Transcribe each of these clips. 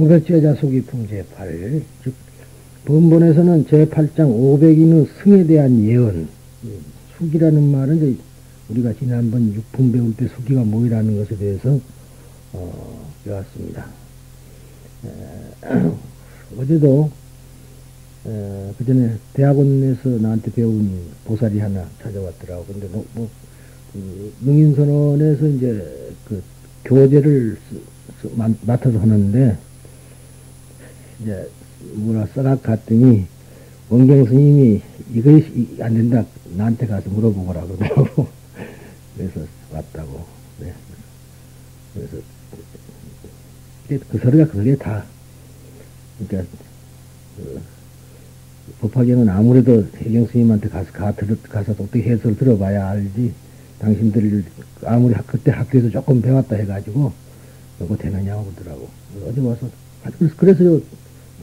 오백제자속이품 제8, 즉 본본에서는 제8장 500인의 승에 대한 예언, 숙이라는 말은 이제 우리가 지난번 육품 배울 때 숙이가 뭐이라는 것에 대해서 배웠습니다. 어제도 그 전에 대학원에서 나한테 배운 보살이 하나 찾아왔더라고. 근데 능인선언에서 이제 그 교재를 맡아서 하는데 이제 뭐라 써갖고 갔더니 원경 스님이 이것이 안 된다 나한테 가서 물어보거라 그러더라고. 그래서 왔다고. 네. 그래서 그 소리가 그 소리에 다 그러니까 법화경은 아무래도 해경 스님한테 가서 어떻게 해설 들어봐야 알지. 당신들 아무리 그때 학교에서 조금 배웠다 해가지고 이거 되느냐고 그러더라고. 어디 와서 그래서 요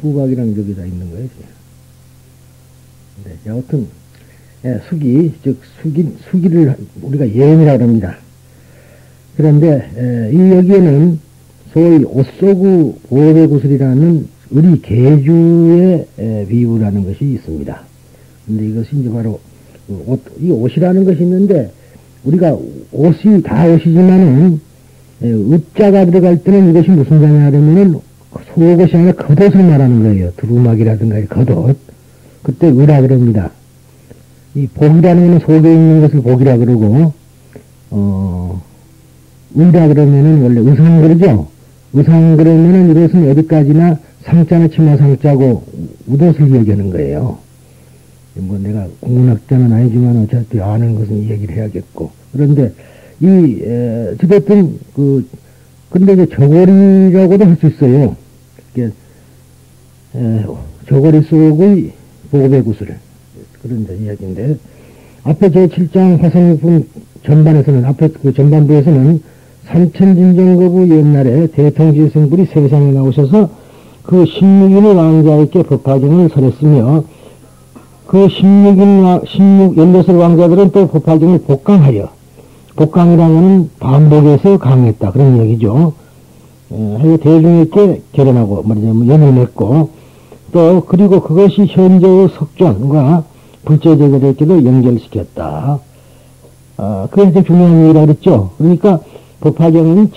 후각이랑 저기다 있는 거예요. 근데 여하튼 숙이 즉 숙이를 우리가 예언이라고 합니다. 그런데 이 여기에는 소위 옷소구 보배구슬이라는 우리 계주의 비유라는 것이 있습니다. 근데 이것이 이제 바로 이 옷이라는 것이 있는데 우리가 옷이 다 옷이지만은 으자가 들어갈 때는 이것이 무슨 자냐 하면은 속옷이 아니라 겉옷을 말하는 거예요. 두루마기라든가 겉옷. 그때 의라 그럽니다. 이 복이라는 것은 속에 있는 것을 복이라 그러고 의라 그러면은 원래 의상 그러죠. 의상 그러면은 이것은 어디까지나 상자나 치마 상자고 웃옷을 얘기하는 거예요. 뭐 내가 공문학자는 아니지만 어차피 아는 것은 얘기를 해야겠고. 그런데 어쨌든 근데 이제 저고리라고도 할 수 있어요. 이게 저고리 속의 보배구슬 그런 이야기인데 앞에 제7장 화성육품 전반에서는 앞에 그 전반부에서는 삼천진정거부 옛날에 대통지성불이 세상에 나오셔서 그 16인의 왕자에게 법화경을 설했으며 그 16 왕자들은 또 법화경을 복강하여 복강이라는 반복해서 강했다. 그런 얘기죠. 대중에게 결혼하고 말하자면 연을 맺고 또 그리고 그것이 현재의 석존과 불제제들에게도 연결시켰다. 그게 이제 중요한 얘기라 그랬죠. 그러니까 법화경은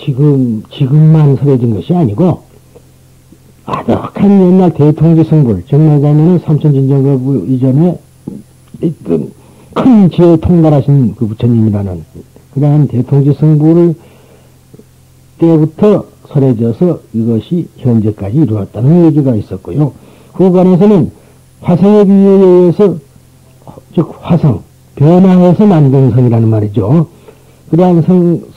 지금만 설해진 것이 아니고 아득한 옛날 대통지성불 정말자면은 삼천진정거부 이전에 있던 큰 지혜 통달하신 그 부처님이라는 그러한 대통지성불을 때부터 설해져서 이것이 현재까지 이루었다는 얘기가 있었고요. 후반에서는 화성의 비유에 의해서 즉 화성 변화해서 만든 성이라는 말이죠. 그러한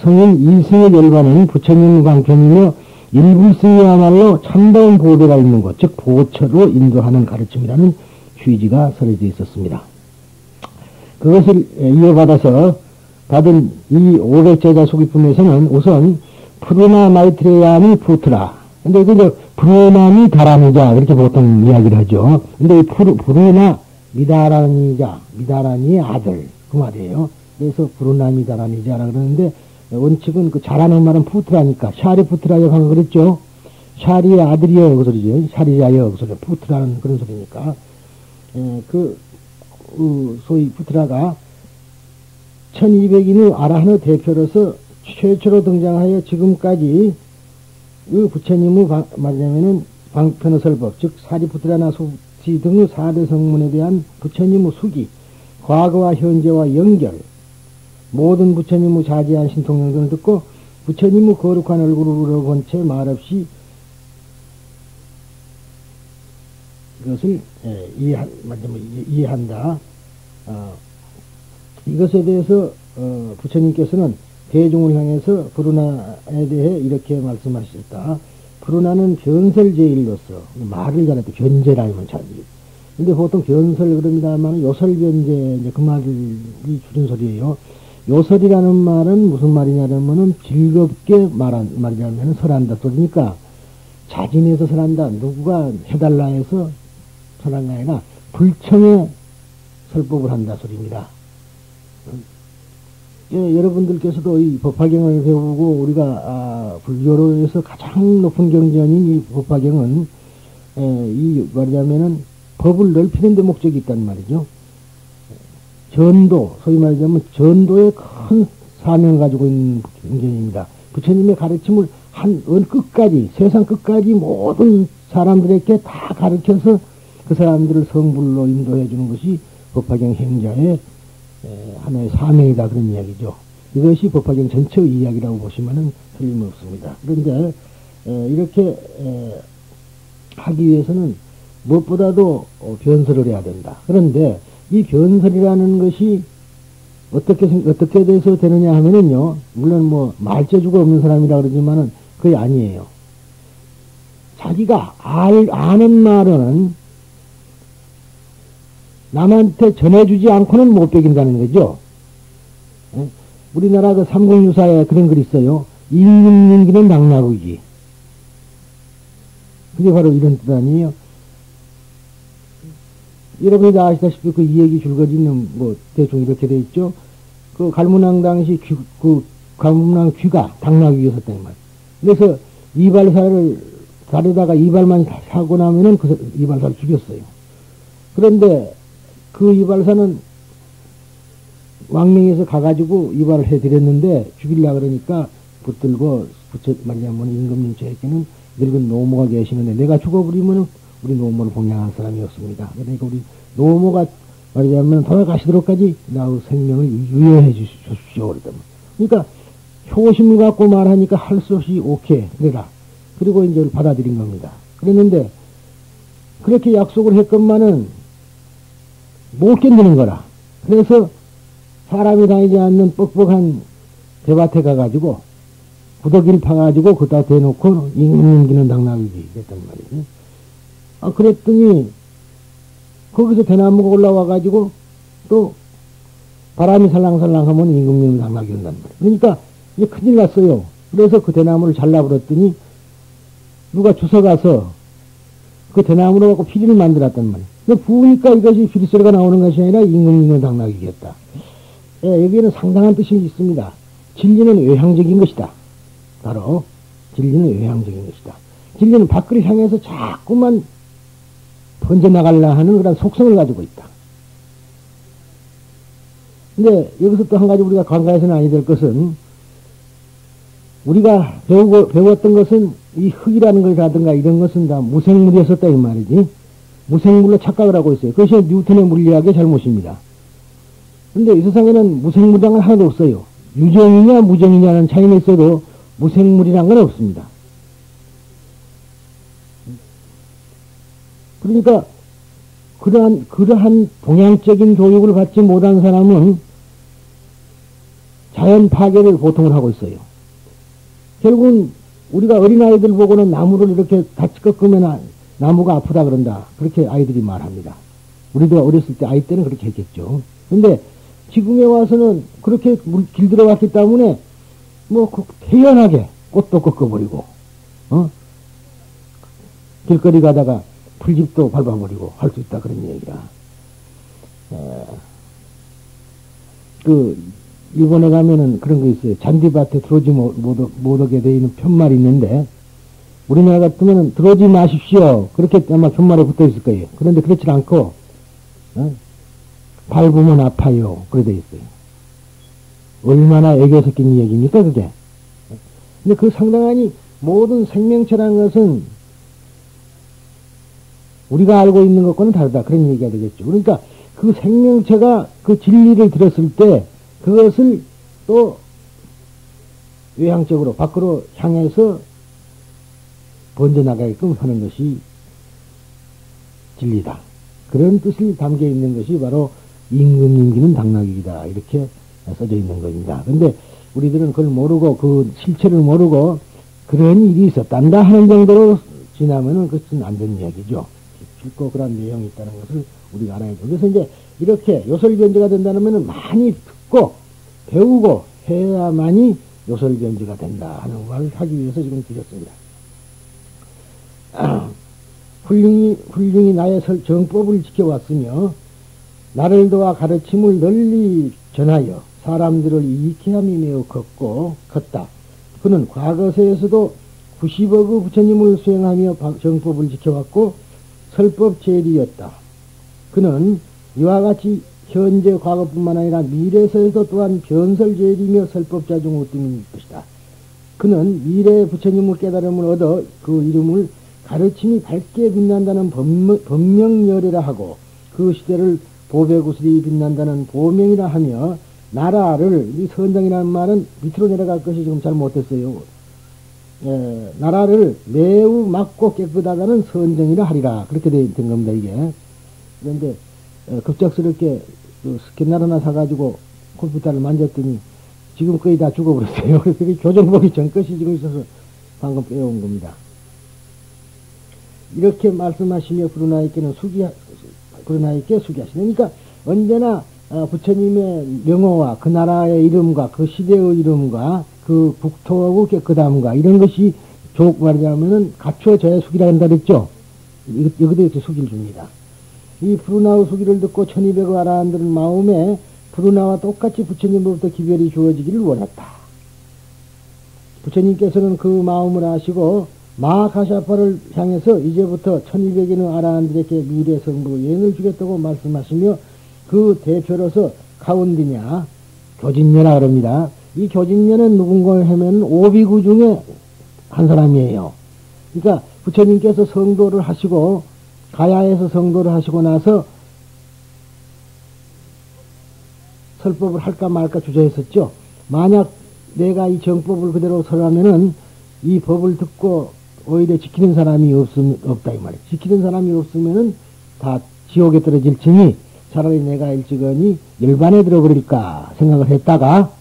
성인 이승의 결과는 부처님 광편이며 일불승이야말로 참다운 보배가 있는 것, 즉 보처로 인도하는 가르침이라는 취지가 설해져 있었습니다. 그것을 이어받아서 받은 이 500제자 소기품에서는 우선 푸르나 마이트레야미 푸트라. 근데 이제 푸르나미 다라니자 그렇게 보통 이야기를 하죠. 근데 이 푸르나 미다라니자, 미다라니의 아들 그 말이에요. 그래서 푸르나미 다라니자라 그러는데 원칙은 그 잘하는 말은 푸트라니까 샤리 푸트라여 하는 거 그랬죠. 샤리의 아들이여 그 소리죠. 샤리자여 그 소리 푸트라는 그런 소리니까 소위 푸트라가 1200인의 아라한의 대표로서 최초로 등장하여 지금까지 그 부처님의 말하자면은 방편의 설법 즉 사리푸트라나 수지 등의 4대 성문에 대한 부처님의 수기 과거와 현재와 연결 모든 부처님의 자제한 신통령들을 듣고 부처님의 거룩한 얼굴을 본 채 말없이 이것을 이해한다. 이것에 대해서 부처님께서는 대중을 향해서 푸르나에 대해 이렇게 말씀하셨다. 푸르나는 변설제일로서 말을 잘했다. 변제라면 잘지. 근데 보통 변설 그럽니다만 요설변제 이제 그 말이 줄인 소리예요. 요설이라는 말은 무슨 말이냐면은 즐겁게 말이냐면 설한다 소리니까 자진해서 설한다. 누구가 해달라 해서 설한 게 아니라 불청에 설법을 한다 소리입니다. 예, 여러분들께서도 이 법화경을 배우고 우리가 불교로에서 가장 높은 경전인 이 법화경은 이 말하자면은 법을 넓히는 데 목적이 있단 말이죠. 전도, 소위 말하자면 전도의 큰 사명을 가지고 있는 경전입니다. 부처님의 가르침을 끝까지, 세상 끝까지 모든 사람들에게 다 가르쳐서 그 사람들을 성불로 인도해 주는 것이 법화경 행자의 하나의 사명이다, 그런 이야기죠. 이것이 법화경 전체의 이야기라고 보시면은 틀림없습니다. 그런데 이렇게 하기 위해서는 무엇보다도 변설을 해야 된다. 그런데 이 변설이라는 것이 어떻게 돼서 되느냐 하면은요, 물론 뭐 말재주가 없는 사람이라 그러지만은 그게 아니에요. 자기가 아는 말은 남한테 전해주지 않고는 못 베긴다는 거죠. 우리나라 그 삼국유사에 그런 글이 있어요. 임금님기는 낙나국이. 그게 바로 이런 뜻 아니에요. 여러분이 다 아시다시피 그 이 얘기 줄거리는 뭐 대충 이렇게 돼 있죠. 그 갈문왕 당시 갈문왕 귀가 당나귀였었단 말이에요. 그래서 이발사를 다리다가 이발만 사고 나면은 그 이발사를 죽였어요. 그런데 그 이발사는 왕명에서 가가지고 이발을 해드렸는데 죽이려고 그러니까 붙들고 말하자면 임금님 저에게는 늙은 노모가 계시는데 내가 죽어버리면 우리 노모를 봉양할 사람이 없습니다. 그러니까 우리 노모가 말하자면 돌아가시도록까지 나의 생명을 유예해 주십시오. 그러더만. 그러니까 효심을 갖고 말하니까 할 수 없이 오케이 그래라. 그리고 이제 받아들인 겁니다. 그랬는데 그렇게 약속을 했건만은 못 견디는 거라. 그래서 사람이 다니지 않는 뻑뻑한 대밭에 가가지고 구더기를 파가지고 그다 대놓고 임금님기는 당나귀지 그랬단 말이지. 그랬더니 거기서 대나무가 올라와가지고 또 바람이 살랑살랑 하면 임금님은 당나귀 온단 말이야. 그러니까 이제 큰일 났어요. 그래서 그 대나무를 잘라버렸더니 누가 주워가서 그 대나무로 갖고 피리를 만들었단 말이야. 근데 부으니까 이것이 피리소리가 나오는 것이 아니라 임금님은 당나귀겠다. 예, 여기에는 상당한 뜻이 있습니다. 진리는 외향적인 것이다. 바로 진리는 외향적인 것이다. 진리는 밖을 향해서 자꾸만 번져나가려 하는 그런 속성을 가지고 있다. 근데 여기서 또 한 가지 우리가 간과해서는 아니 될 것은 우리가 배웠던 것은 이 흙이라는 것이라든가 이런 것은 다 무생물이었었다 이 말이지. 무생물로 착각을 하고 있어요. 그것이 뉴턴의 물리학의 잘못입니다. 근데 이 세상에는 무생물이란 건 하나도 없어요. 유정이냐 무정이냐는 차이는 있어도 무생물이란 건 없습니다. 그러니까 그러한 동양적인 교육을 받지 못한 사람은 자연 파괴를 보통을 하고 있어요. 결국은 우리가 어린아이들 보고는 나무를 이렇게 같이 꺾으면 나무가 아프다 그런다. 그렇게 아이들이 말합니다. 우리도 어렸을 때 아이 때는 그렇게 했겠죠. 근데 지금에 와서는 그렇게 길들어 왔기 때문에 뭐 태연하게 꽃도 꺾어버리고 길거리 가다가 풀집도 밟아버리고 할 수 있다 그런 얘기야. 일본에 가면은 그런 거 있어요. 잔디밭에 들어오지 못하게 돼 있는 편말이 있는데 우리나라 같으면 들어오지 마십시오. 그렇게 아마 편말에 붙어 있을 거예요. 그런데 그렇지 않고 밟으면 아파요. 그래 돼 있어요. 얼마나 애교 섞인 얘기입니까 그게. 근데 그 상당하니 모든 생명체라는 것은 우리가 알고 있는 것과는 다르다. 그런 얘기가 되겠죠. 그러니까 그 생명체가 그 진리를 들었을 때 그것을 또 외향적으로 밖으로 향해서 번져나가게끔 하는 것이 진리다. 그런 뜻이 담겨 있는 것이 바로 임금님기는 당나귀이다. 이렇게 써져 있는 겁니다. 근데 우리들은 그걸 모르고 그 실체를 모르고 그런 일이 있었단다 하는 정도로 지나면은 그것은 안 되는 이야기죠. 깊고 그런 내용이 있다는 것을 우리가 알아야죠. 그래서 이제 이렇게 요설변제가 된다면 많이 듣고 배우고 해야만이 요설변제가 된다 하는 말을 하기 위해서 지금 드렸습니다. 훌륭히 나의 정법을 지켜왔으며 나를 도와 가르침을 널리 전하여 사람들을 이익해함이 매우 컸다. 그는 과거세에서도 90억의 부처님을 수행하며 정법을 지켜왔고 설법제일이었다. 그는 이와 같이 현재 과거뿐만 아니라 미래세에도 또한 변설제일이며 설법자 중 우등인 것이다. 그는 미래의 부처님을 깨달음을 얻어 그 이름을 가르침이 밝게 빛난다는 법명열애라 하고 그 시대를 보배구슬이 빛난다는 보명이라 하며 나라를, 이 선정이라는 말은 밑으로 내려갈 것이 지금 잘 못했어요. 나라를 매우 맑고 깨끗하다는 선정이라 하리라. 그렇게 된 겁니다, 이게. 그런데 급작스럽게 그 스캔날 하나 사가지고 컴퓨터를 만졌더니 지금 거의 다 죽어버렸어요. 그래서 교정보기 전 것이 지금 있어서 방금 빼온 겁니다. 이렇게 말씀하시며 그러나이께 수기하시네. 그러니까 언제나 부처님의 명호와 그 나라의 이름과 그 시대의 이름과 그 국토하고 깨끗함과 이런 것이 말하자면은 갖춰져야 수기라 한다 그랬죠. 여기도 이렇게 수기를 줍니다. 이 푸르나의 수기를 듣고 1200의 아라한들은 마음에 푸르나와 똑같이 부처님으로부터 기별이 주어지기를 원했다. 부처님께서는 그 마음을 아시고 마하카샤파를 향해서 이제부터 1200인의 아라한들에게 미래 성부 예행을 주겠다고 말씀하시며 그 대표로서 카운디냐 교진녀라 그럽니다. 이 교진녀는 누군가 하면 오비구 중에 한 사람이에요. 그러니까 부처님께서 성도를 하시고 가야에서 성도를 하시고 나서 설법을 할까 말까 주저했었죠. 만약 내가 이 정법을 그대로 설하면은 이 법을 듣고 오히려 지키는 사람이 없다 이 말이에요. 지키는 사람이 없으면은 다 지옥에 떨어질 테니 차라리 내가 일찍이 열반에 들어버릴까 생각을 했다가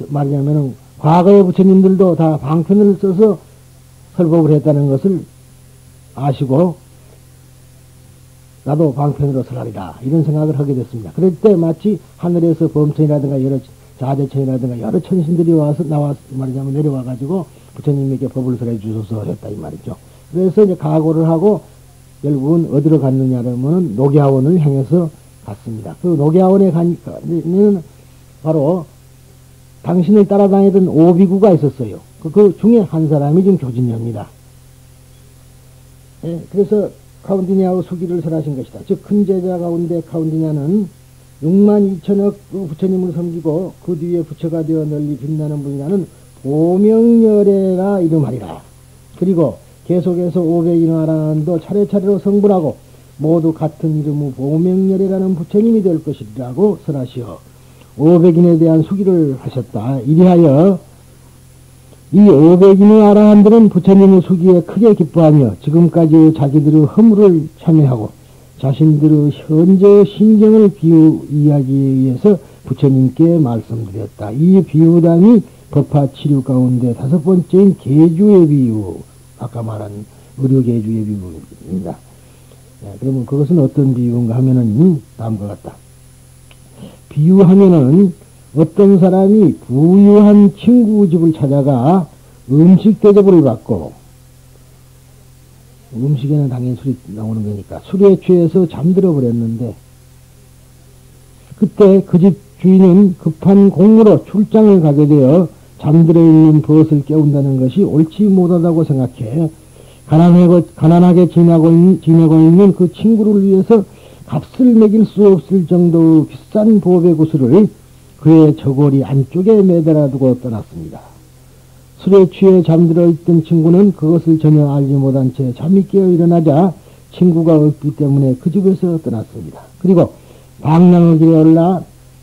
말하자면은 과거의 부처님들도 다 방편을 써서 설법을 했다는 것을 아시고 나도 방편으로 설하리라 이런 생각을 하게 됐습니다. 그럴 때 마치 하늘에서 범천이라든가 여러 자재천이라든가 여러 천신들이 말하자면 내려와가지고 부처님에게 법을 설해 주소서 했다 이 말이죠. 그래서 이제 각오를 하고 결국은 어디로 갔느냐면은 녹야원을 향해서 갔습니다. 그 녹야원에 가니까는 바로 당신을 따라다니던 오비구가 있었어요. 그 중에 한 사람이 지금 교진녀입니다. 예, 그래서 카운디냐의 수기를 설하신 것이다. 즉 큰 제자 가운데 카운디냐는 6만 2천억 부처님을 섬기고 그 뒤에 부처가 되어 널리 빛나는 분이라는 보명열애라 이름하리라. 그리고 계속해서 500인의 아라한도 차례차례로 성불하고 모두 같은 이름의 보명열애라는 부처님이 될 것이라고 설하시어 500인에 대한 수기를 하셨다. 이리하여 이 500인의 아라한들은 부처님의 수기에 크게 기뻐하며 지금까지 자기들의 허물을 참여하고 자신들의 현재 심정을 비유 이야기에 의해서 부처님께 말씀드렸다. 이 비유담이 법화 치료 가운데 5번째인 계주의 비유, 아까 말한 의료계주의 비유입니다. 그러면 그것은 어떤 비유인가 하면은 다음과 같다. 비유하면은 어떤 사람이 부유한 친구 집을 찾아가 음식 대접을 받고 음식에는 당연히 술이 나오는 거니까 술에 취해서 잠들어 버렸는데 그때 그 집 주인은 급한 공무로 출장을 가게 되어 잠들어 있는 벗을 깨운다는 것이 옳지 못하다고 생각해 가난하게 지내고 있는 그 친구를 위해서 값을 매길 수 없을 정도의 비싼 보배 구슬을 그의 저고리 안쪽에 매달아 두고 떠났습니다. 술에 취해 잠들어 있던 친구는 그것을 전혀 알지 못한 채 잠이 깨어 일어나자 친구가 없기 때문에 그 집에서 떠났습니다. 그리고 방랑의 길에 올라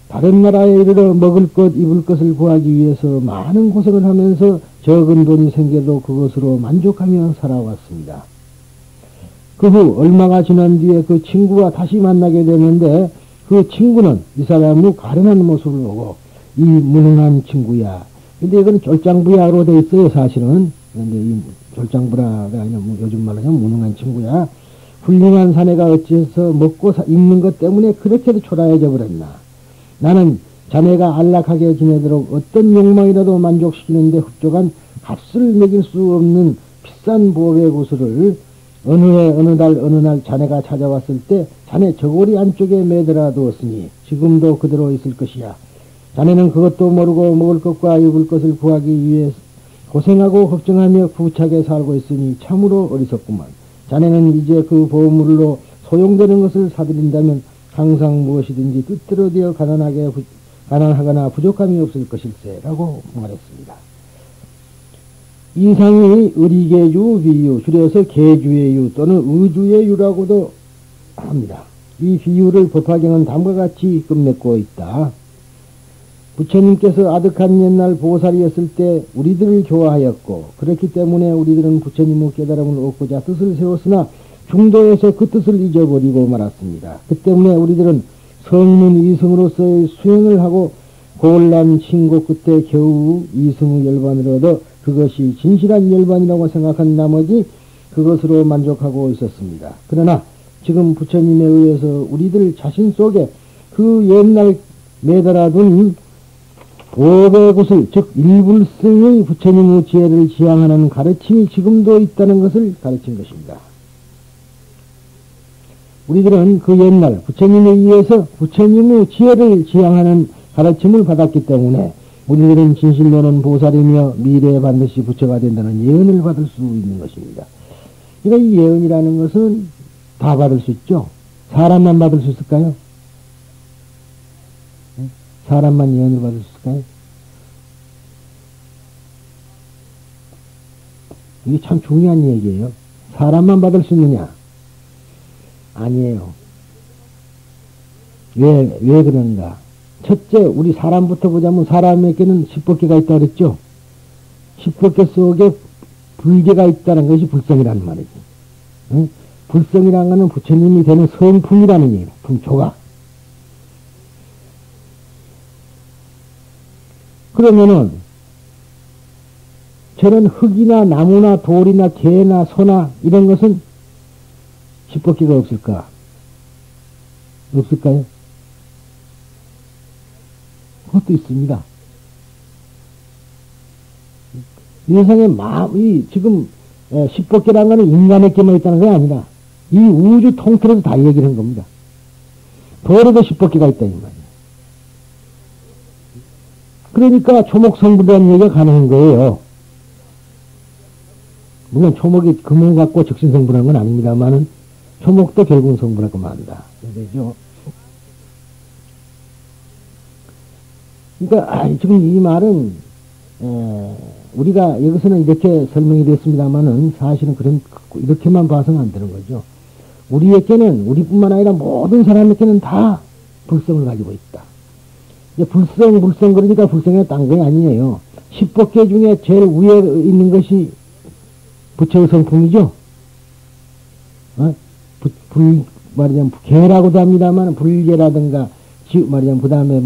다른 나라에 이르러 먹을 것, 입을 것을 구하기 위해서 많은 고생을 하면서 적은 돈이 생겨도 그것으로 만족하며 살아왔습니다. 그 후 얼마가 지난 뒤에 그 친구와 다시 만나게 되는데 그 친구는 이 사람의 가련한 모습을 보고 이 무능한 친구야. 근데 이건 졸장부야로 돼 있어요, 사실은. 그런데 이 졸장부라가 아니라 요즘 말로 하면 무능한 친구야. 훌륭한 사내가 어째서 먹고 입는 것 때문에 그렇게도 초라해져 버렸나. 나는 자네가 안락하게 지내도록 어떤 욕망이라도 만족시키는데 흡족한 값을 매길 수 없는 비싼 보배 구슬을 어느 해, 어느 달, 어느 날 자네가 찾아왔을 때 자네 저고리 안쪽에 매달아 두었으니 지금도 그대로 있을 것이야. 자네는 그것도 모르고 먹을 것과 입을 것을 구하기 위해 고생하고 걱정하며 구차게 살고 있으니 참으로 어리석구만. 자네는 이제 그 보물로 소용되는 것을 사들인다면 항상 무엇이든지 뜻대로 되어 가난하거나 부족함이 없을 것일세. 라고 말했습니다. 이상이 의리계유 비유, 줄여서 계주의 유 또는 의주의 유라고도 합니다. 이 비유를 법화경은 다음과 같이 끝맺고 있다. 부처님께서 아득한 옛날 보살이었을 때 우리들을 교화하였고 그렇기 때문에 우리들은 부처님의 깨달음을 얻고자 뜻을 세웠으나 중도에서 그 뜻을 잊어버리고 말았습니다. 그 때문에 우리들은 성문 이승으로서의 수행을 하고 곤란 신고 끝에 겨우 이승의 열반을 얻어 그것이 진실한 열반이라고 생각한 나머지 그것으로 만족하고 있었습니다. 그러나 지금 부처님에 의해서 우리들 자신 속에 그 옛날 매달아둔 오배 구슬, 즉 일불승의 부처님의 지혜를 지향하는 가르침이 지금도 있다는 것을 가르친 것입니다. 우리들은 그 옛날 부처님에 의해서 부처님의 지혜를 지향하는 가르침을 받았기 때문에 우리들은 진실로는 보살이며 미래에 반드시 부처가 된다는 예언을 받을 수 있는 것입니다. 그러니까 이 예언이라는 것은 다 받을 수 있죠. 사람만 받을 수 있을까요? 사람만 예언을 받을 수 있을까요? 이게 참 중요한 얘기예요. 사람만 받을 수 있느냐? 아니에요. 왜 그런가? 첫째, 우리 사람부터 보자면 사람에게는 10법계가 있다고 그랬죠? 10법계 속에 불계가 있다는 것이 불성이라는 말이지. 응? 불성이라는 것은 부처님이 되는 성품이라는 얘기예요. 조각. 그러면은 저런 흙이나 나무나 돌이나 개나 소나 이런 것은 10법계가 없을까? 없을까요? 그것도 있습니다. 이 세상에 이 지금 10법계라는 것은 인간에게만 있다는 게 아니라 이 우주 통틀어서 다 얘기를 한 겁니다. 돌에도 10법계가 있다 이 말이에요. 그러니까 초목성불이라는 얘기가 가능한 거예요. 물론 초목이 금을 갖고 적신성불한 건 아닙니다만은 초목도 결국은 성불하고 만다. 그죠? 그러니까 지금 이 말은 우리가 여기서는 이렇게 설명이 됐습니다만은 사실은 이렇게만 봐서는 안 되는 거죠. 우리에게는 우리뿐만 아니라 모든 사람에게는 다 불성을 가지고 있다. 불성 그러니까 불성이 딴 게 아니에요. 10법계 중에 제일 위에 있는 것이 부처의 성품이죠. 말하자면 계라고도 합니다만 불계라든가 말하자면 그 다음에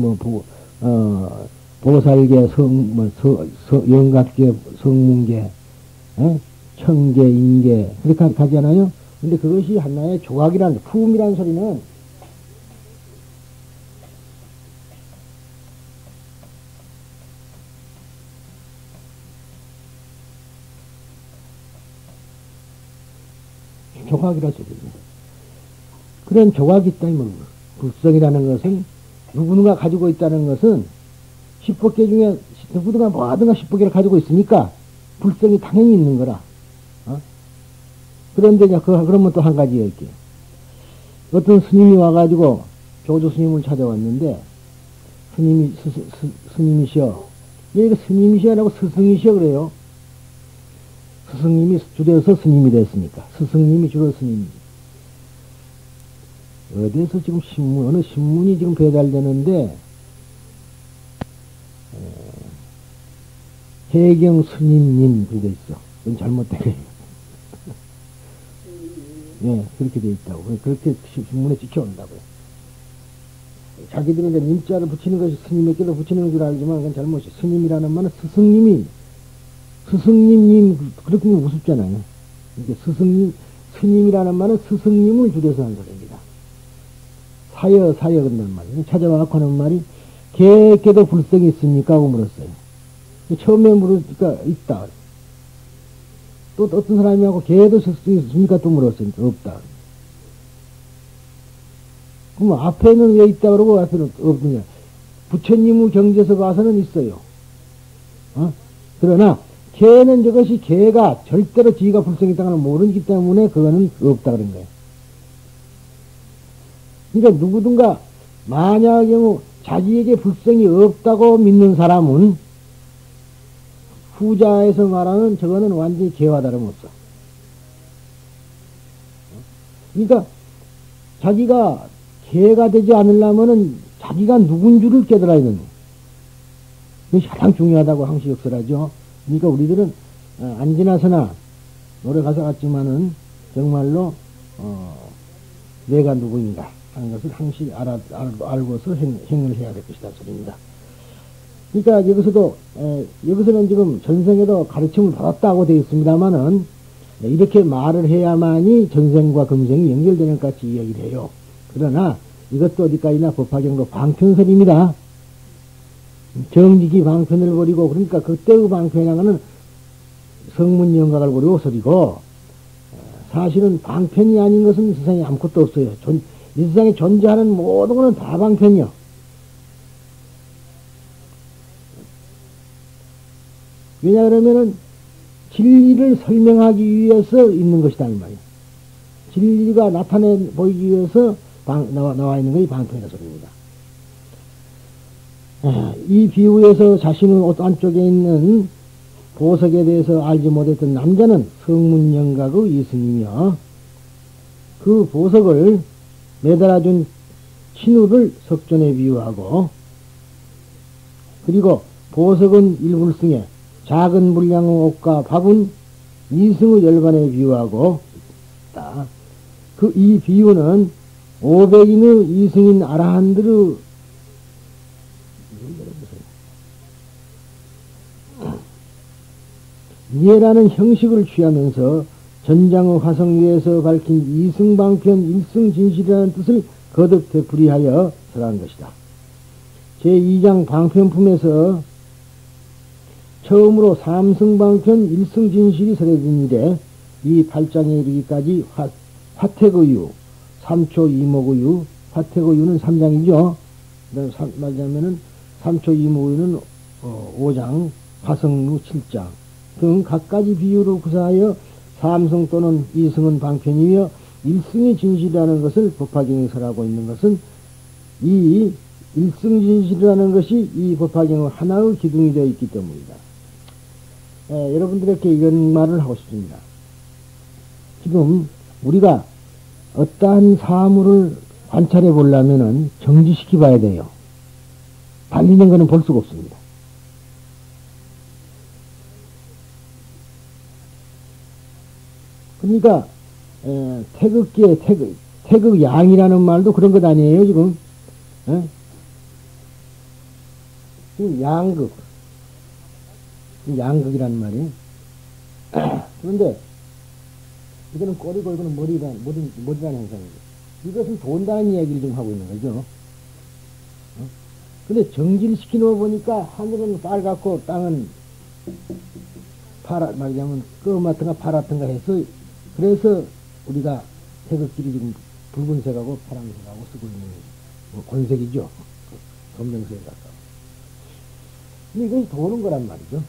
보살계, 영갑계, 성문계, 청계, 인계 그렇게 가잖아요. 근데 그것이 하나의 조각이라는 품이라는 소리는 조각이라 소리입니다. 그런 조각이 있다, 불성이라는 것은 누구누가 가지고 있다는 것은 10법계 중에 누구누가 뭐하든가 10법계를 가지고 있으니까 불성이 당연히 있는 거라. 그런데 그러면 또 한 가지 얘기해요. 어떤 스님이 와가지고 조조 스님을 찾아왔는데 스님이시여. 여기가 스님이시여라고 스승이시여 그래요. 스승님이 줄여서 스님이 됐으니까. 스승님이 줄여 스님이. 어디에서 지금 어느 신문이 지금 배달되는데, 해경 스님님, 그게 있어. 그건 잘못된 거예요. 예, 그렇게 돼 있다고. 그렇게 신문에 찍혀온다고요. 자기들이 이제 님자를 붙이는 것이 스님에게도 붙이는 줄 알지만 그건 잘못이. 스님이라는 말은 스승님, 그렇게 우습잖아요. 이게 스님이라는 말은 스승님을 줄여서 한 소리입니다. 사여, 그런단 말이에요. 찾아와서 하는 말이, 개에게도 불성이 있습니까? 하고 물었어요. 처음에 물으니까, 있다. 또 어떤 사람이하고 개도 색성이 있습니까? 또 물었으니 없다. 그럼 앞에는 왜 있다 그러고 앞에는 없느냐? 부처님의 경제서 봐서는 있어요. 그러나 개는 저것이 개가 절대로 지가 불성이 있다는 걸 모르기 때문에 그거는 없다 그런 거예요. 그러니까 누구든가 만약의 경우 자기에게 불성이 없다고 믿는 사람은 후자에서 말하는 저거는 완전히 개와 다름없어. 그러니까 자기가 개가 되지 않으려면은 자기가 누군 줄을 깨달아야 되는 거예요. 이게 가장 중요하다고 항시 역설하죠. 그러니까 우리들은 안 지나서나 노래 가사 같지만은 정말로 내가 누구인가 하는 것을 항시 알고서 행을 해야 될 것이다 소리입니다. 그러니까 여기서는 지금 전생에도 가르침을 받았다고 되어 있습니다만은 이렇게 말을 해야만이 전생과 금생이 연결되는 것 같이 이야기를 해요. 그러나 이것도 어디까지나 법화경도 방편설입니다. 정직이 방편을 버리고, 그러니까 그때의 방편이라는 성문영각을 버리고 소리고, 사실은 방편이 아닌 것은 세상에 아무것도 없어요. 이 세상에 존재하는 모든 것은 다 방편이요. 왜냐 그러면은 진리를 설명하기 위해서 있는 것이다 이 말이에요. 진리가 나타내 보이기 위해서 나와 있는 것이 방편이라 소리입니다. 이 비유에서 자신은 안쪽에 있는 보석에 대해서 알지 못했던 남자는 성문영각의 이승이며 그 보석을 매달아준 친우를 석존에 비유하고, 그리고 보석은 일불승에 작은 분량의 옷과 밥은 이승의 열반에 비유하고 있다. 이 비유는 500인의 이승인 아라한들의 이해라는 형식을 취하면서 전장의 화성 위에서 밝힌 이승방편 일승진실이라는 뜻을 거듭 되풀이하여 설한 것이다. 제2장 방편품에서 처음으로 삼승방편 일승진실이 설해진 이래 이 8장에 이르기까지 화택의유, 삼초이목의유, 화택의유는 3장이죠. 말하자면은 삼초이목의유는 5장, 화성루 7장 등 각가지 비유로 구사하여 삼승 또는 이승은 방편이며 일승이 진실이라는 것을 법화경에 설하고 있는 것은 이 일승진실이라는 것이 이 법화경의 하나의 기둥이 되어 있기 때문이다. 여러분들에게 이런 말을 하고 싶습니다. 지금 우리가 어떠한 사물을 관찰해 보려면은 정지시키 봐야 돼요. 달리는 것은 볼 수가 없습니다. 그러니까 태극기의 태극양이라는 말도 그런 것 아니에요 지금. 지금 양극이라는 말이에요. 그런데 이거는 꼬리고 이거는 머리라는 형상이죠. 이것은 돈다는 이야기를 좀 하고 있는 거죠. 근데 정지를 시키놓아 보니까 하늘은 빨갛고 땅은 말하자면 검같은가 파랗든가 해서, 그래서 우리가 태극기를 지금 붉은색하고 파란색하고 쓰고 있는 곤색이죠. 검정색에 가까워. 근데 이것이 도는 거란 말이죠.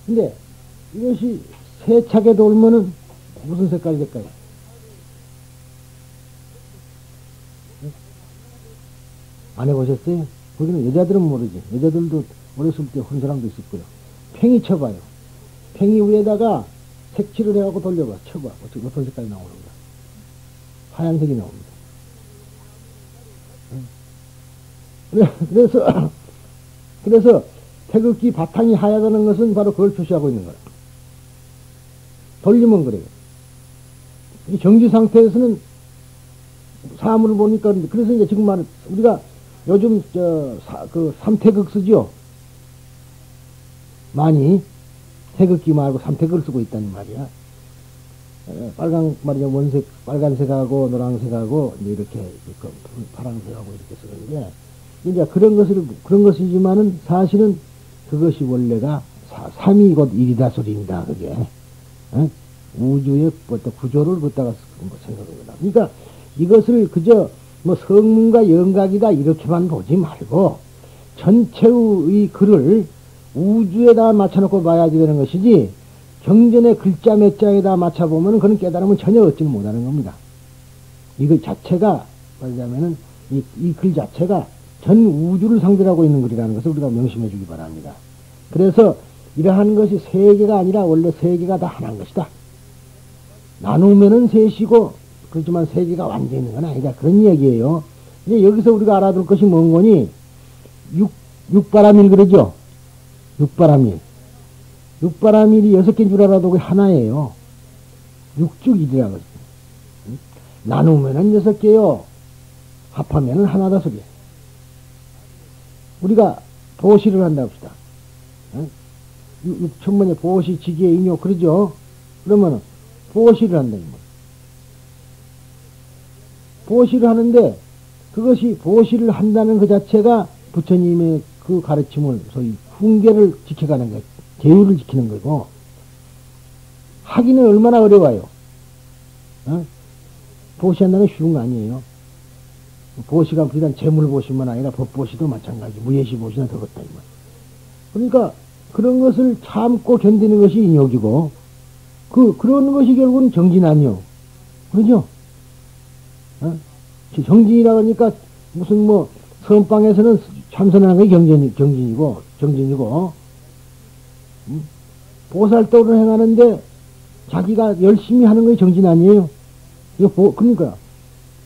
근데 이것이 세차게 돌면은 무슨 색깔이 될까요? 안 해보셨어요? 거기는 여자들은 모르지. 여자들도 어렸을 때 혼 사람도 있을 거예요. 팽이 쳐봐요. 팽이 위에다가 색칠을 해갖고 돌려봐. 쳐봐. 어떤 색깔이 나오는가. 하얀색이 나옵니다. 그래서 태극기 바탕이 하얗다는 것은 바로 그걸 표시하고 있는 거예요. 돌리면 그래요. 이 정지 상태에서는 사물을 보니까, 그래서 이제 지금 우리가 요즘 삼태극 쓰죠? 많이 태극기 말고 삼태극을 쓰고 있다는 말이야. 원색, 빨간색하고 노란색하고 이제 이렇게 파란색하고 이렇게 쓰는데, 이제 그런 것이지만은 사실은 그것이 원래가 삼이 곧 일이다 소리입니다. 그게. 어? 우주의 어떤 구조를 갖다가 생각합니다. 그러니까 이것을 그저 뭐 성문과 영각이다 이렇게만 보지 말고 전체의 글을 우주에다 맞춰놓고 봐야지 되는 것이지 경전의 글자 몇 자에다 맞춰보면 그런 깨달음은 전혀 얻지는 못하는 겁니다. 이글 자체가 말하자면은 이 글 자체가 전 우주를 상대로 하고 있는 글이라는 것을 우리가 명심해 주기 바랍니다. 그래서 이러한 것이 세 개가 아니라 원래 세 개가 다 하나인 것이다. 나누면은 셋이고 그렇지만 세 개가 완전히 있는 건 아니다. 그런 이야기예요. 이제 여기서 우리가 알아둘 것이 뭔 거니? 육바람일 그러죠? 육바람일. 육바람일이 6개인 줄 알아도 그게 하나예요. 육죽일이라고 했어요. 나누면은 6개요. 합하면은 하나다 소리야. 우리가 보시를 한다 합시다. 천번에 보시, 지기의 인요, 그러죠? 그러면은 보시를 한다, 이 말. 보시를 하는데, 그것이 보시를 한다는 그 자체가 부처님의 그 가르침을, 소위 훈계를 지켜가는 거예요. 계율을 지키는 거고, 하기는 얼마나 어려워요. 보시한다는 게 쉬운 거 아니에요. 보시가 비단 재물보시만 아니라 법보시도 마찬가지. 무예시보시나 더 걷다, 이 말. 그러니까, 그런 것을 참고 견디는 것이 인욕이고, 그런 것이 결국은 정진 아니요. 그러죠? 정진이라 그러니까, 무슨 선방에서는 참선하는 게 정진이고, 보살도를 행하는데, 자기가 열심히 하는 것이 정진 아니에요. 그러니까,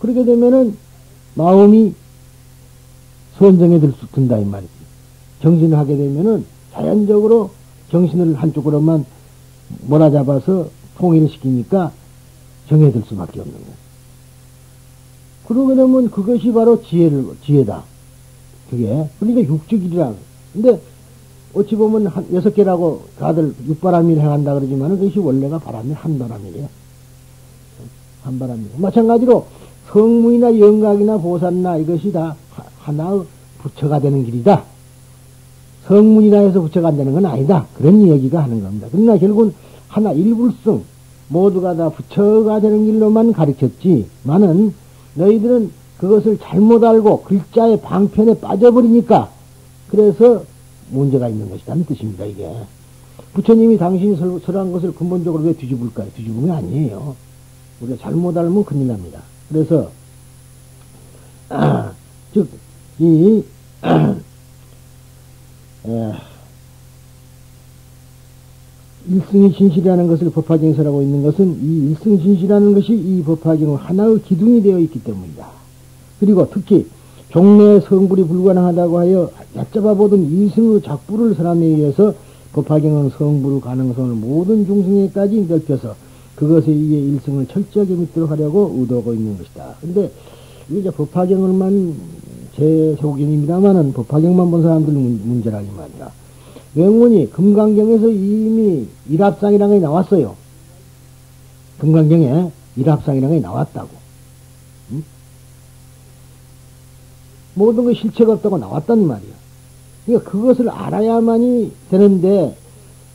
그렇게 되면은, 마음이 선정에 든다, 이 말이지. 정진을 하게 되면은, 자연적으로 정신을 한쪽으로만 몰아잡아서 통일시키니까 정해들 수밖에 없는 거예요. 그러게 되면 그것이 바로 지혜다. 그게. 그러니까 육적이라. 근데 어찌 보면 6개라고 다들 육바람일 행한다 그러지만 그것이 원래가 바람일 한바람이래요. 한바람이래. 마찬가지로 성문이나 영각이나 보살이나 이것이 다 하나의 부처가 되는 길이다. 성문이라 해서 부처가 안 되는 건 아니다. 그런 이야기가 하는 겁니다. 그러나 결국은 하나 일불성 모두가 다 부처가 되는 길로만 가르쳤지만은 너희들은 그것을 잘못 알고 글자의 방편에 빠져버리니까 그래서 문제가 있는 것이라는 뜻입니다. 이게 부처님이 당신이 설한 것을 근본적으로 왜 뒤집을까요? 뒤집으면 아니에요. 우리가 잘못 알면 큰일 납니다. 그래서 즉 일승이진실이라는 것을 법화경서라고 있는 것은 이 일승진실이라는 것이 이 법화경의 하나의 기둥이 되어 있기 때문이다. 그리고 특히 종래의 성불이 불가능하다고 하여 얕잡아 보던 이승의 작부를 사람에 의해서 법화경은 성불의 가능성을 모든 중생에까지 넓혀서 그것에 의해 일승을 철저하게 믿도록 하려고 의도하고 있는 것이다. 근데 이제 법화경을만 제 소견입니다만은 법화경만 본 사람들 문제라기 말이야. 명문이 금강경에서 이미 일합상이라는 게 나왔어요. 금강경에 일합상이라는 게 나왔다고. 응? 모든 게 실체가 없다고 나왔단 말이야. 그러니까 그것을 알아야만이 되는데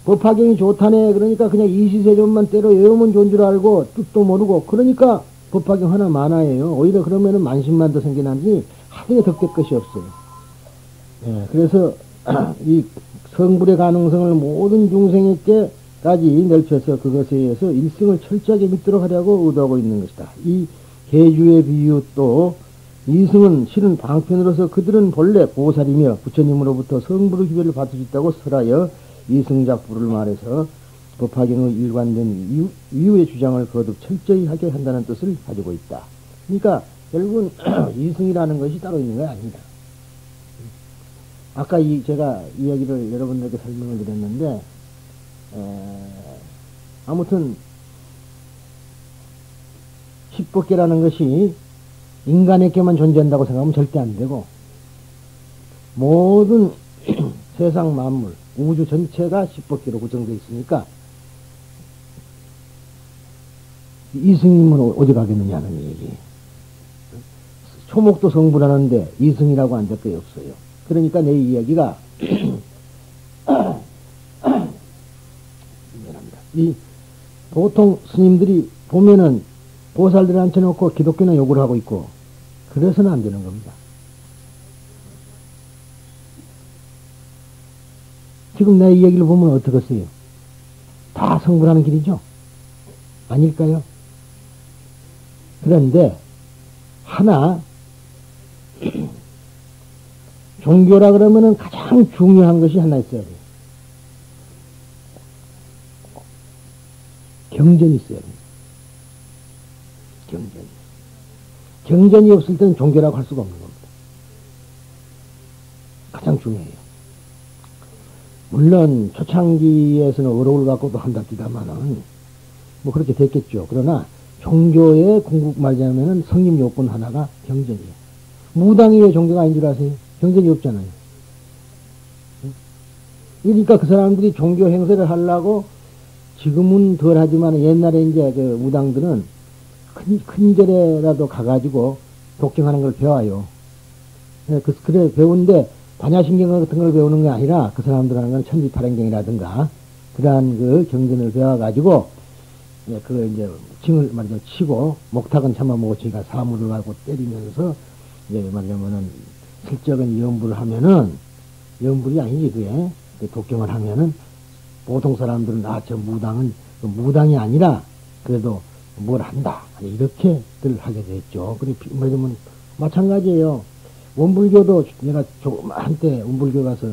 법화경이 좋다네. 그러니까 그냥 이시세존만 때려 외우면 좋은 줄 알고 뜻도 모르고 그러니까 법화경 하나 만화예요. 오히려 그러면은 만신만 더 생겨나지 하등에 덕될 것이 없어요. 예, 그래서 이 성불의 가능성을 모든 중생에게까지 넓혀서 그것에 의해서 일승을 철저하게 믿도록 하려고 의도하고 있는 것이다. 이 계주의 비유 또 이승은 실은 방편으로서 그들은 본래 보살이며 부처님으로부터 성불의 기별을 받을 수 있다고 설하여 이승작부를 말해서 법화경의 일관된 이유의 주장을 거듭 철저히 하게 한다는 뜻을 가지고 있다. 그러니까 결국은 이승이라는 것이 따로 있는 게 아니다. 아까 제가 이야기를 여러분들에게 설명을 드렸는데 아무튼 십법계라는 것이 인간에게만 존재한다고 생각하면 절대 안 되고 모든 세상 만물 우주 전체가 십법계로 구성되어 있으니까 이승이면 어디 가겠느냐는 얘기. 초목도 성불하는데 이승이라고 안 될 게 없어요. 그러니까 내 이야기가 이 보통 스님들이 보면은 보살들 앉혀놓고 기독교나 욕을 하고 있고, 그래서는 안 되는 겁니다. 지금 내 이 얘기를 보면 어떻겠어요? 다 성불하는 길이죠? 아닐까요? 그런데 하나 종교라 그러면은 가장 중요한 것이 하나 있어야 돼요. 경전이 있어야 돼요. 경전. 경전이 없을 때는 종교라고 할 수가 없는 겁니다. 가장 중요해요. 물론 초창기에서는 어록을 갖고도 한답니다만은 뭐 그렇게 됐겠죠. 그러나 종교의 궁극 말하자면은 성립 요건 하나가 경전이에요. 무당이 왜 종교가 아닌 줄 아세요? 경전이 없잖아요. 그러니까 그 사람들이 종교 행세를 하려고 지금은 덜 하지만 옛날에 이제 그 무당들은 큰 절에라도 가가지고 독경하는 걸 배워요. 그래 배우는데 반야신경 같은 걸 배우는 게 아니라 그 사람들 하는 건 천지파랭경이라든가 그러한 그 경전을 배워가지고 그걸 이제 징을 말이죠 치고 목탁은 참아 못 치니까 사물을 가지고 때리면서 이제 말하자면은 슬쩍은 염불을 하면은 염불이 아니지 그게 독경을 하면은 보통 사람들은 저 무당은 무당이 아니라 그래도 뭘 한다 이렇게들 하게 됐죠. 그리고 말하자면 마찬가지예요. 원불교도 내가 한때 원불교 가서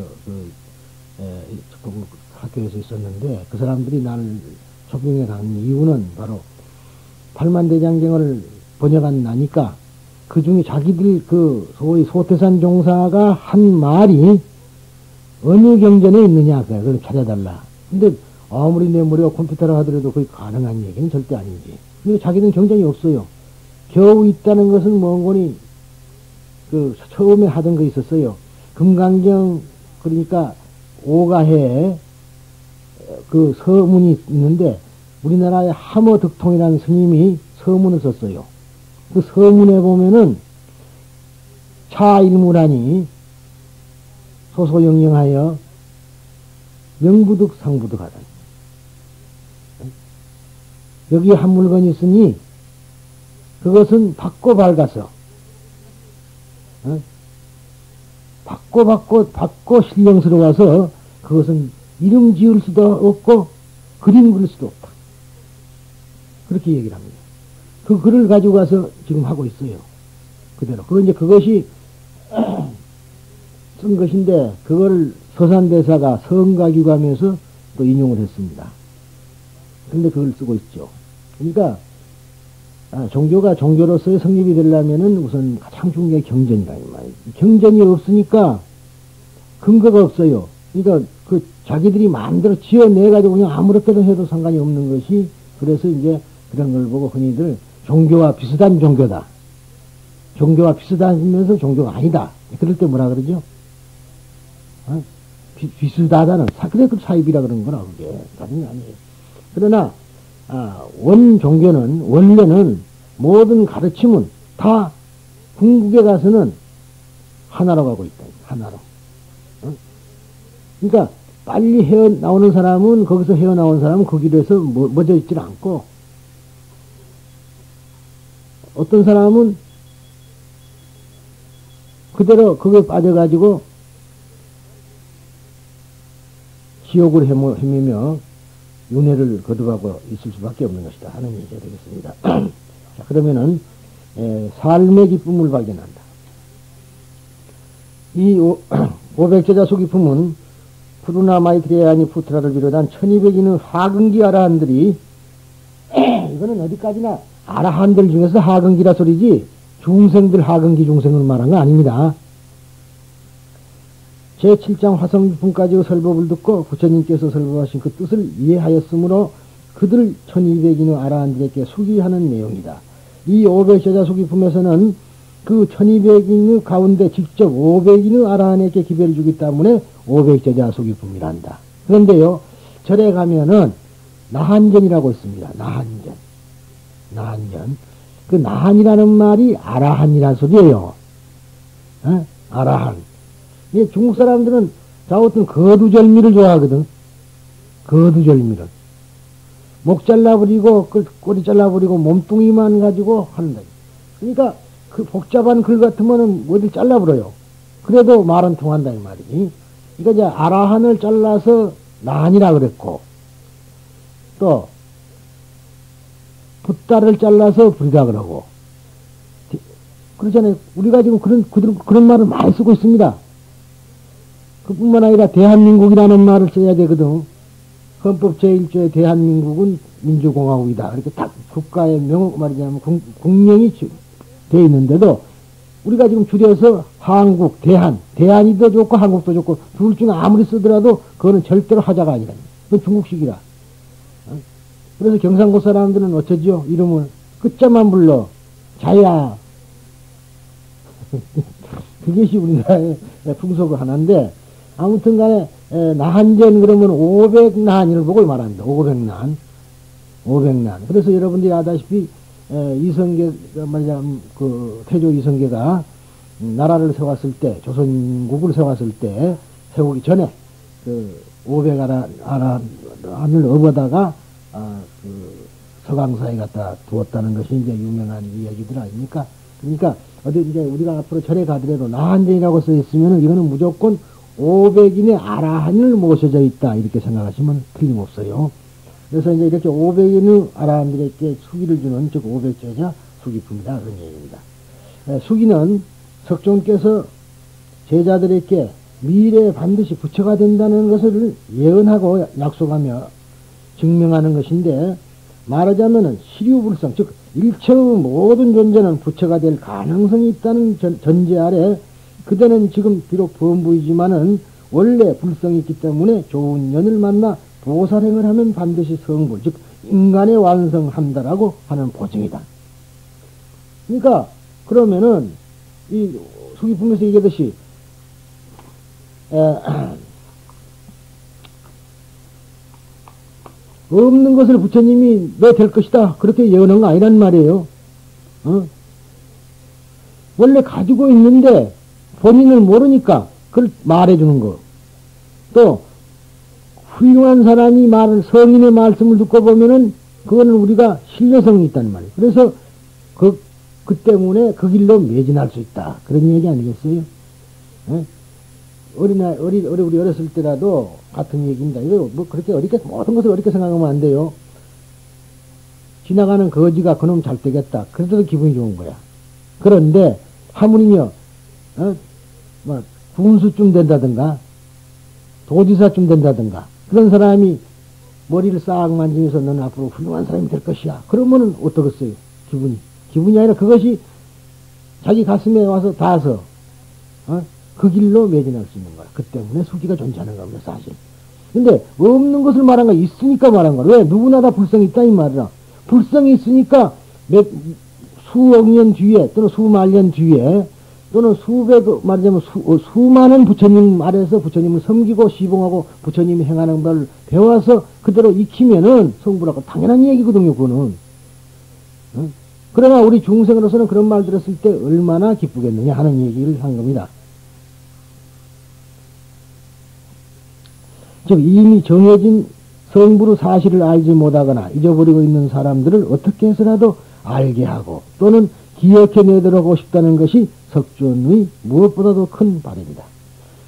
학교에서 있었는데 그 사람들이 나를 초빙에 간 이유는 바로 팔만대장경을 번역한 나니까 그 중에 자기들 그 소위 소태산 종사가 한 말이 어느 경전에 있느냐 그걸 찾아달라. 근데 아무리 내 머리가 컴퓨터로 하더라도 그게 가능한 얘기는 절대 아니지. 근데 자기는 경전이 없어요. 겨우 있다는 것은 뭔거니 그 처음에 하던 거 있었어요. 금강경 그러니까 오가해 그 서문이 있는데 우리나라의 함어득통이라는 스님이 서문을 썼어요. 그 서문에 보면은 차일무라니 소소영영하여 영부득 상부득하다. 여기 한 물건이 있으니 그것은 받고 밝아서 받고 신령스러워서 그것은 이름 지을 수도 없고 그림 그릴 수도 없다. 그렇게 얘기를 합니다. 그 글을 가지고 가서 지금 하고 있어요. 그대로. 그것이 쓴 것인데 그걸 서산대사가 성가규감에서 또 인용을 했습니다. 근데 그걸 쓰고 있죠. 그러니까 종교가 종교로서의 성립이 되려면은 우선 가장 중요한 게 경전이다. 이 말이에요. 경전이 없으니까 근거가 없어요. 그러니까 그 자기들이 마음대로 지어내가지고 그냥 아무렇게나 해도 상관이 없는 것이 그래서 이제 그런 걸 보고 흔히들 종교와 비슷한 종교다. 종교와 비슷하면서 종교가 아니다. 그럴 때 뭐라 그러죠? 비슷하다는 그래 그 사입이라 그런 거라 그게 다른 게 아니에요. 그러나 원 종교는 원래는 모든 가르침은 다 궁극에 가서는 하나로 가고 있다. 하나로. 그러니까 빨리 헤어나오는 사람은 거기서 헤어나오는 사람은 그 길에서 멎어 있질 않고 어떤 사람은 그대로 거기에 빠져가지고 지옥을 헤매며 윤회를 거듭하고 있을 수밖에 없는 것이다 하는 얘기가 되겠습니다. 자, 그러면은 삶의 기쁨을 발견한다. 이 오백제자 소기품은 푸르나 마이트레아니 푸트라를 비롯한 1200인의 하근기 아라한들이 이거는 어디까지나 아라한들 중에서 하근기라 소리지 중생들 하근기 중생을 말한 거 아닙니다. 제7장 화성기품까지의 설법을 듣고 부처님께서 설법하신 그 뜻을 이해하였으므로 그들 1200인의 아라한들에게 수기하는 내용이다. 이 500제자 수기품에서는 그 1200인의 가운데 직접 500인의 아라한에게 기별을 주기 때문에 500제자 수기품이란다. 그런데요, 절에 가면은 나한전이라고 있습니다. 나한전. 나한전. 그 나한이라는 말이 아라한이라는 소리예요. 아라한. 중국 사람들은 자우튼 거두절미를 좋아하거든. 거두절미를. 목 잘라버리고, 꼬리 잘라버리고, 몸뚱이만 가지고 한다. 그러니까, 그 복잡한 글 같으면은 어디 잘라버려요. 그래도 말은 통한다, 이 말이지. 이거 이제 아라한을 잘라서 난이라 그랬고, 또, 붓다를 잘라서 불이라 그러고, 그렇잖아요. 우리가 지금 그런 말을 많이 쓰고 있습니다. 그뿐만 아니라 대한민국이라는 말을 써야 되거든. 헌법 제1조에 대한민국은 민주공화국이다. 이렇게 딱 국가의 말이냐면 국명이 되어 있는데도 우리가 지금 줄여서 한국, 대한이 더 좋고 한국도 좋고 둘 중에 아무리 쓰더라도 그거는 절대로 하자가 아니라. 그건 중국식이라. 그래서 경상도 사람들은 어쩌죠? 이름을 끝자만 불러. 자야. 그것이 우리나라의 풍속을 하나인데, 아무튼 간에, 나한전 그러면 500난을 보고 말합니다. 500난. 500난. 그래서 여러분들이 아다시피, 이성계, 말하자면, 태조 이성계가, 나라를 세웠을 때, 조선국을 세웠을 때, 세우기 전에, 500안을 업어다가, 서강사에 갖다 두었다는 것이 이제 유명한 이야기들 아닙니까? 그러니까, 어디 이제 우리가 앞으로 절에 가더라도 나한전이라고 써 있으면은 이거는 무조건 500인의 아라한을 모셔져 있다. 이렇게 생각하시면 틀림없어요. 그래서 이제 이렇게 500인의 아라한들에게 수기를 주는, 즉 500제자 수기품이다. 그런 얘기입니다. 수기는 석존께서 제자들에게 미래에 반드시 부처가 된다는 것을 예언하고 약속하며 증명하는 것인데, 말하자면은 시류불성, 즉 일체의 모든 존재는 부처가 될 가능성이 있다는 전제 아래 그대는 지금 비록 범부이지만은 원래 불성이 있기 때문에 좋은 년을 만나 보살행을 하면 반드시 성불, 즉 인간의 완성한다라고 하는 보증이다. 그러니까 그러면은 이 수기품에서 얘기하듯이 없는 것을 부처님이 너 될 것이다. 그렇게 예언한 거 아니란 말이에요. 원래 가지고 있는데 본인을 모르니까 그걸 말해주는 거. 또 훌륭한 사람이 성인의 말씀을 듣고 보면은 그거는 우리가 신뢰성이 있다는 말이에요. 그래서 그 때문에 그 길로 매진할 수 있다. 그런 얘기 아니겠어요? 우리 어렸을 때라도 같은 얘기입니다. 이거 뭐 그렇게 모든 것을 어렵게 생각하면 안 돼요. 지나가는 거지가 그놈 잘 되겠다. 그래도 기분이 좋은 거야. 그런데 하물며 군수쯤 된다든가 도지사쯤 된다든가 그런 사람이 머리를 싹 만지면서 너는 앞으로 훌륭한 사람이 될 것이야. 그러면은 어떠겠어요? 기분이 아니라 그것이 자기 가슴에 와서 닿아서 그 길로 매진할 수 있는 거야. 그 때문에 수기가 존재하는 겁니다, 사실. 근데 없는 것을 말한 거야. 있으니까 말한 거야. 왜? 누구나 다 불성이 있다 이 말이야. 불성이 있으니까 수억 년 뒤에 또는 수만 년 뒤에 또는 말하자면 수많은 부처님 아래서 부처님을 섬기고 시봉하고 부처님이 행하는 걸 배워서 그대로 익히면은 성불하고 당연한 얘기거든요, 그거는. 그러나 우리 중생으로서는 그런 말 들었을 때 얼마나 기쁘겠느냐 하는 얘기를 한 겁니다. 즉 이미 정해진 성불의 사실을 알지 못하거나 잊어버리고 있는 사람들을 어떻게 해서라도 알게 하고 또는 기억해내도록 하고 싶다는 것이 석존의 무엇보다도 큰 바람이다.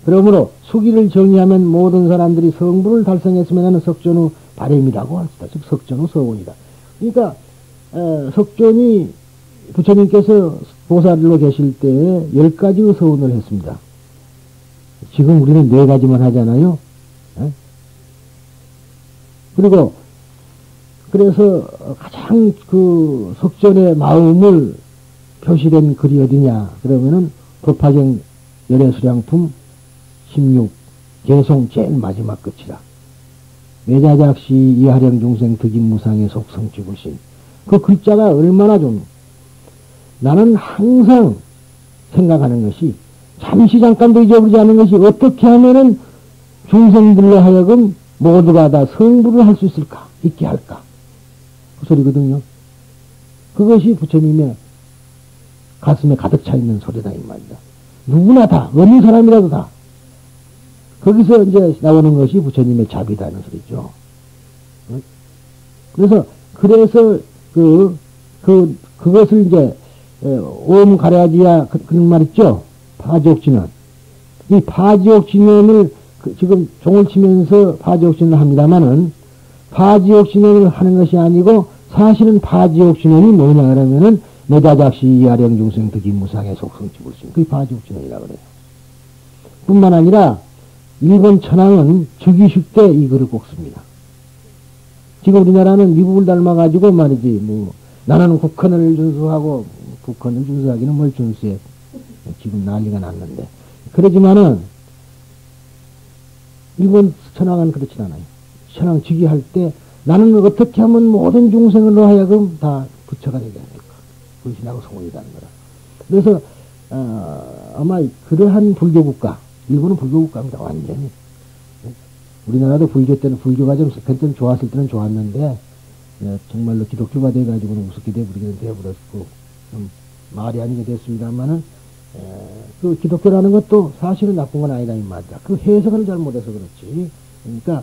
그러므로 수기를 정의하면 모든 사람들이 성불을 달성했으면 하는 석존의 바람이라고 할 수 있다. 즉 석존의 서원이다. 그러니까 석존이 부처님께서 보살로 계실 때 10가지의 서원을 했습니다. 지금 우리는 4가지만 하잖아요. 그리고 그래서 가장 그 석존의 마음을 표시된 글이 어디냐 그러면은 법화경 열애수량품 16 개송 제일 마지막 끝이라 외자작시 이하령 중생 득임무상의 속성지구신 그 글자가 얼마나 좀 나는 항상 생각하는 것이 잠깐도 잊어버리지 않는 것이 어떻게 하면은 중생들로 하여금 모두가 다 성불을 할 수 있을까? 있게 할까? 그 소리거든요. 그것이 부처님의 가슴에 가득 차 있는 소리다, 이 말이다. 누구나 다, 어느 사람이라도 다. 거기서 이제 나오는 것이 부처님의 자비다는 소리죠. 그래서 그것을 이제, 옴 가라지야, 그런 말 있죠? 파지옥진원. 이 파지옥진원을, 지금 종을 치면서 파지옥진원을 합니다만은, 파지옥진원을 하는 것이 아니고, 사실은 파지옥진원이 뭐냐 그러면은, 내자작시 이하령중생 득이무상의 속성치불심. 그게 파지옥진원이라 그래요. 뿐만 아니라, 일본 천황은 즉위식 때 이 글을 꼭 씁니다. 지금 우리나라는 미국을 닮아가지고 말이지, 나는 국헌을 준수하고, 국헌을 준수하기는 뭘 준수해. 지금 난리가 났는데. 그러지만은, 일본 천황은 그렇진 않아요. 천황 즉위할 때, 나는 어떻게 하면 모든 중생으로 하여금 다 부처가 되게 합니까? 불신하고 성원이라는 거라. 그래서, 아마 그러한 불교국가, 일본은 불교국가입니다, 완전히. 우리나라도 불교 때는, 불교가 좀, 그때는 좋았을 때는 좋았는데, 정말로 기독교가 돼가지고는 우습게 돼버리게 되어버렸고, 좀 말이 아니게 됐습니다만은, 그 기독교라는 것도 사실은 나쁜 건 아니다, 이 말이야. 그 해석을 잘못해서 그렇지. 그러니까,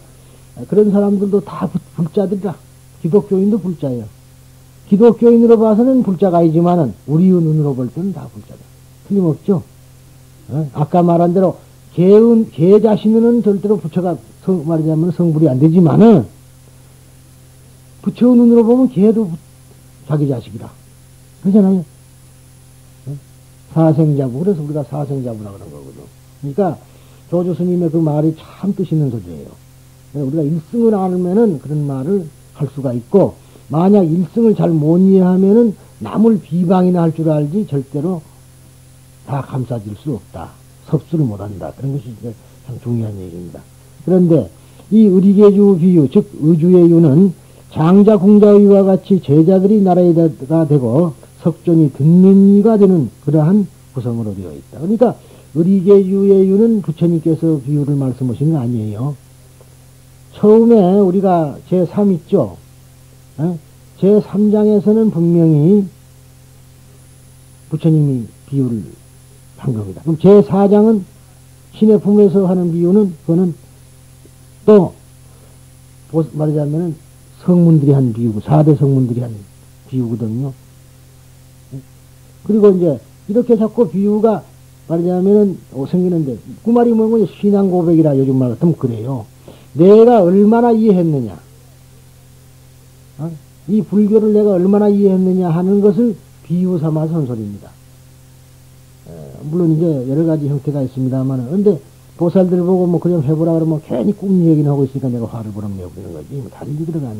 그런 사람들도 다 불자들이라. 기독교인도 불자예요. 기독교인으로 봐서는 불자가 아니지만은, 우리 눈으로 볼 때는 다 불자다. 틀림없죠? 아까 말한 대로, 개 자신은 절대로 부처가, 말하자면 성불이 안 되지만은, 부처 눈으로 보면 개도 자기 자식이다. 그러잖아요. 사생자부. 그래서 우리가 사생자부라 그런 거거든. 그러니까, 조조 스님의 그 말이 참 뜻 있는 소리예요. 우리가 일승을 알면은 그런 말을 할 수가 있고, 만약 일승을 잘 못 이해하면은 남을 비방이나 할 줄 알지 절대로 다 감싸질 수 없다. 섭수를 못 한다. 그런 것이 이제 참 중요한 얘기입니다. 그런데 이 의리계주 비유, 즉 의주의 유는 장자 공자의 유와 같이 제자들이 나라가 되고 석존이 듣는 이가 되는 그러한 구성으로 되어 있다. 그러니까 의리계주의 유는 부처님께서 비유를 말씀하신 거 아니에요. 처음에 우리가 제3 있죠. 제3장에서는 분명히 부처님이 비유를 한 겁니다. 그럼 제4장은 신의 품에서 하는 비유는 그거는 또 말하자면은 성문들이 한 비유고 4대 성문들이 한 비유거든요. 그리고 이제 이렇게 자꾸 비유가 말하자면은 생기는데 그 말이 뭐냐면 신앙 고백이라 요즘 말 같으면 그래요. 내가 얼마나 이해했느냐, 이 불교를 내가 얼마나 이해했느냐 하는 것을 비유 삼아서 한 소리입니다. 물론 이제 여러 가지 형태가 있습니다만, 근데 보살들 보고 뭐 그냥 해보라 그러면 괜히 꿈 얘기는 하고 있으니까 내가 화를 보람 내고 그러는 거지. 다 일이 들어가네.